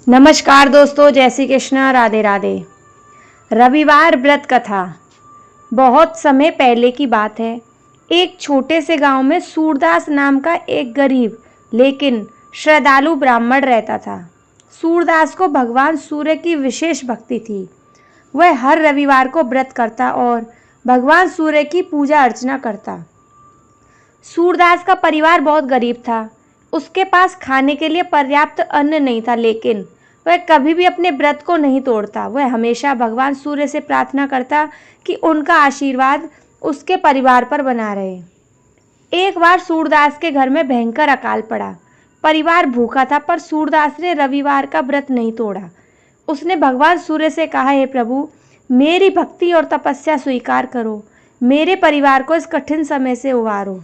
नमस्कार दोस्तों, जय श्री कृष्ण, राधे राधे। रविवार व्रत कथा। बहुत समय पहले की बात है। एक छोटे से गांव में सूरदास नाम का एक गरीब लेकिन श्रद्धालु ब्राह्मण रहता था। सूरदास को भगवान सूर्य की विशेष भक्ति थी। वह हर रविवार को व्रत करता और भगवान सूर्य की पूजा अर्चना करता। सूरदास का परिवार बहुत गरीब था। उसके पास खाने के लिए पर्याप्त अन्न नहीं था, लेकिन वह कभी भी अपने व्रत को नहीं तोड़ता। वह हमेशा भगवान सूर्य से प्रार्थना करता कि उनका आशीर्वाद उसके परिवार पर बना रहे। एक बार सूरदास के घर में भयंकर अकाल पड़ा। परिवार भूखा था, पर सूरदास ने रविवार का व्रत नहीं तोड़ा। उसने भगवान सूर्य से कहा, हे प्रभु, मेरी भक्ति और तपस्या स्वीकार करो, मेरे परिवार को इस कठिन समय से उबारो।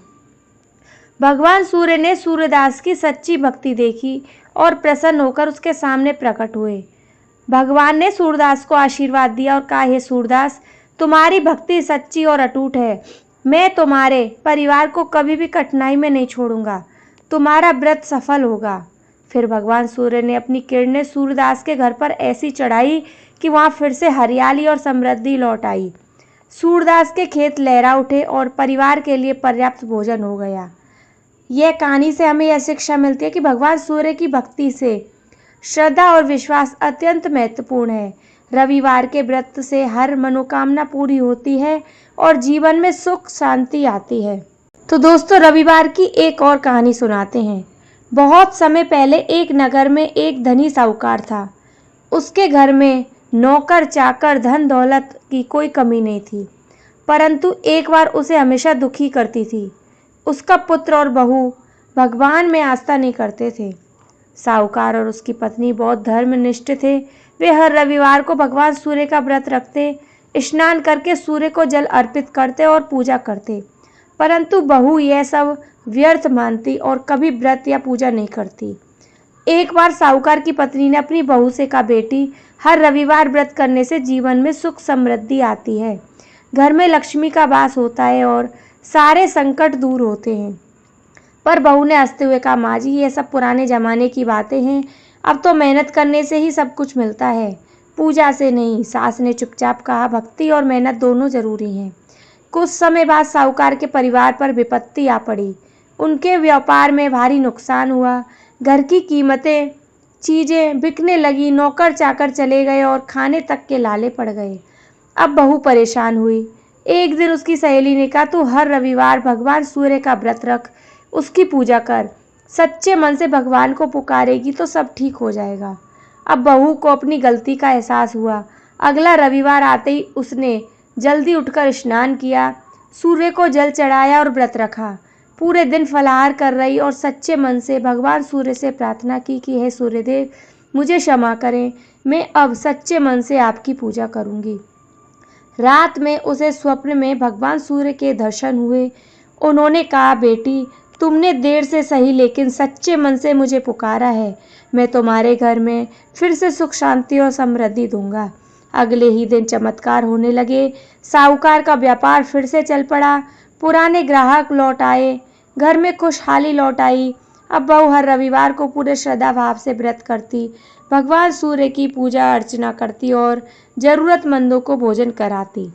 भगवान सूर्य ने सूरदास की सच्ची भक्ति देखी और प्रसन्न होकर उसके सामने प्रकट हुए। भगवान ने सूरदास को आशीर्वाद दिया और कहा, हे सूरदास, तुम्हारी भक्ति सच्ची और अटूट है। मैं तुम्हारे परिवार को कभी भी कठिनाई में नहीं छोड़ूंगा। तुम्हारा व्रत सफल होगा। फिर भगवान सूर्य ने अपनी किरणें सूरदास के घर पर ऐसी चढ़ाई कि वहां फिर से हरियाली और समृद्धि लौट आई। सूरदास के खेत लहरा उठे और परिवार के लिए पर्याप्त भोजन हो गया। यह कहानी से हमें यह शिक्षा मिलती है कि भगवान सूर्य की भक्ति से श्रद्धा और विश्वास अत्यंत महत्वपूर्ण है। रविवार के व्रत से हर मनोकामना पूरी होती है और जीवन में सुख शांति आती है। तो दोस्तों, रविवार की एक और कहानी सुनाते हैं। बहुत समय पहले एक नगर में एक धनी साहूकार था। उसके घर में नौकर चाकर धन दौलत की कोई कमी नहीं थी, परंतु एक बार उसे हमेशा दुखी करती थी। उसका पुत्र और बहू भगवान में आस्था नहीं करते थे। साहूकार और उसकी पत्नी बहुत धर्मनिष्ठ थे। वे हर रविवार को भगवान सूर्य का व्रत रखते, स्नान करके सूर्य को जल अर्पित करते और पूजा करते, परंतु बहू यह सब व्यर्थ मानती और कभी व्रत या पूजा नहीं करती। एक बार साहूकार की पत्नी ने अपनी बहू से कहा, बेटी, हर रविवार व्रत करने से जीवन में सुख समृद्धि आती है, घर में लक्ष्मी का वास होता है और सारे संकट दूर होते हैं। पर बहू ने हंसते हुए कहा, माँ जी, ये सब पुराने जमाने की बातें हैं। अब तो मेहनत करने से ही सब कुछ मिलता है, पूजा से नहीं। सास ने चुपचाप कहा, भक्ति और मेहनत दोनों जरूरी हैं। कुछ समय बाद साहूकार के परिवार पर विपत्ति आ पड़ी। उनके व्यापार में भारी नुकसान हुआ। घर की कीमतें चीज़ें बिकने लगी, नौकर चाकर चले गए और खाने तक के लाले पड़ गए। अब बहू परेशान हुई। एक दिन उसकी सहेली ने कहा, तू हर रविवार भगवान सूर्य का व्रत रख, उसकी पूजा कर, सच्चे मन से भगवान को पुकारेगी तो सब ठीक हो जाएगा। अब बहू को अपनी गलती का एहसास हुआ। अगला रविवार आते ही उसने जल्दी उठकर स्नान किया, सूर्य को जल चढ़ाया और व्रत रखा। पूरे दिन फलाहार कर रही और सच्चे मन से भगवान सूर्य से प्रार्थना की कि हे सूर्यदेव, मुझे क्षमा करें, मैं अब सच्चे मन से आपकी पूजा करूंगी। रात में उसे स्वप्न में भगवान सूर्य के दर्शन हुए। उन्होंने कहा, बेटी, तुमने देर से सही लेकिन सच्चे मन से मुझे पुकारा है। मैं तुम्हारे घर में फिर से सुख शांति और समृद्धि दूंगा। अगले ही दिन चमत्कार होने लगे। साहूकार का व्यापार फिर से चल पड़ा। पुराने ग्राहक लौट आए, घर में खुशहाली लौट आई। अब बहू हर रविवार को पूरे श्रद्धा भाव से व्रत करती, भगवान सूर्य की पूजा अर्चना करती और जरूरतमंदों को भोजन कराती।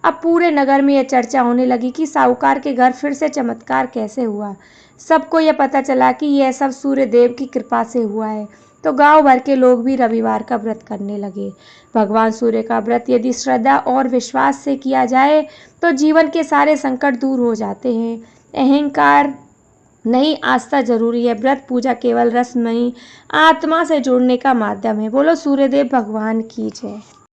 अब पूरे नगर में यह चर्चा होने लगी कि साहूकार के घर फिर से चमत्कार कैसे हुआ। सबको यह पता चला कि यह सब सूर्य देव की कृपा से हुआ है। तो गांव भर के लोग भी रविवार का व्रत करने लगे। भगवान सूर्य का व्रत यदि श्रद्धा और विश्वास से किया जाए तो जीवन के सारे संकट दूर हो जाते हैं। अहंकार नहीं, आस्था जरूरी है। व्रत पूजा केवल रस्म नहीं, आत्मा से जुड़ने का माध्यम है। बोलो सूर्यदेव भगवान की जय।